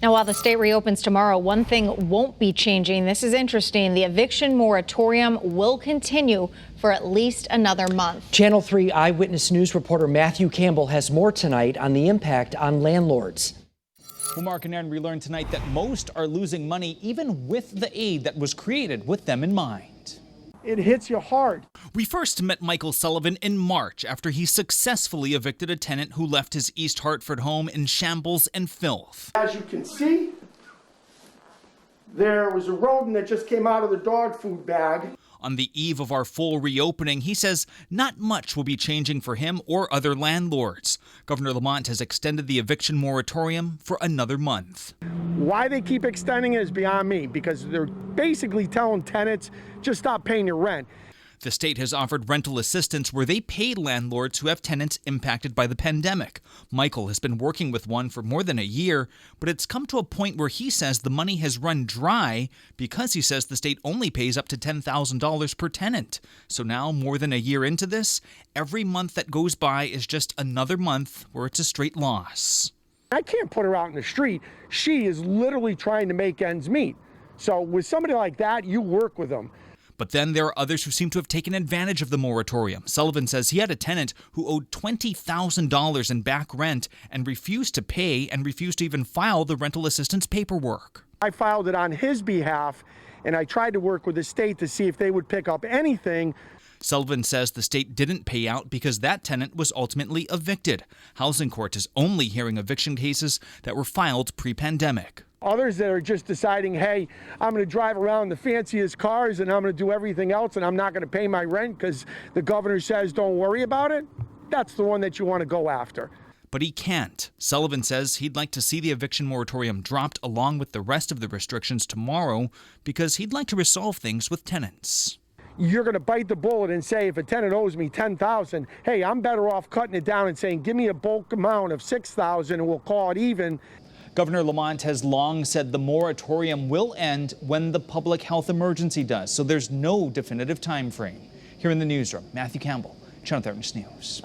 Now, while the state reopens tomorrow, one thing won't be changing. This is interesting. The eviction moratorium will continue for at least another month. Channel 3 Eyewitness News reporter Matthew Campbell has more tonight on the impact on landlords. Well, Mark and Aaron, we learned tonight that most are losing money even with the aid that was created with them in mind. It hits you hard. We first met Michael Sullivan in March after he successfully evicted a tenant who left his East Hartford home in shambles and filth. As you can see, there was a rodent that just came out of the dog food bag. On the eve of our full reopening, he says not much will be changing for him or other landlords. Governor Lamont has extended the eviction moratorium for another month. Why they keep extending it is beyond me, because they're basically telling tenants, just stop paying your rent. The state has offered rental assistance where they pay landlords who have tenants impacted by the pandemic. Michael has been working with one for more than a year, but it's come to a point where he says the money has run dry because he says the state only pays up to $10,000 per tenant. So now, more than a year into this, every month that goes by is just another month where it's a straight loss. I can't put her out in the street. She is literally trying to make ends meet. So with somebody like that, you work with them. But then there are others who seem to have taken advantage of the moratorium. Sullivan says he had a tenant who owed $20,000 in back rent and refused to pay and refused to even file the rental assistance paperwork. I filed it on his behalf, and I tried to work with the state to see if they would pick up anything. Sullivan says the state didn't pay out because that tenant was ultimately evicted. Housing Court is only hearing eviction cases that were filed pre-pandemic. Others that are just deciding, hey, I'm going to drive around the fanciest cars and I'm going to do everything else and I'm not going to pay my rent because the governor says don't worry about it. That's the one that you want to go after. But he can't. Sullivan says he'd like to see the eviction moratorium dropped along with the rest of the restrictions tomorrow because he'd like to resolve things with tenants. You're going to bite the bullet and say, if a tenant owes me $10,000, hey, I'm better off cutting it down and saying, give me a bulk amount of $6,000 and we'll call it even. Governor Lamont has long said the moratorium will end when the public health emergency does, so there's no definitive time frame. Here in the newsroom, Matthew Campbell, Channel 13 News.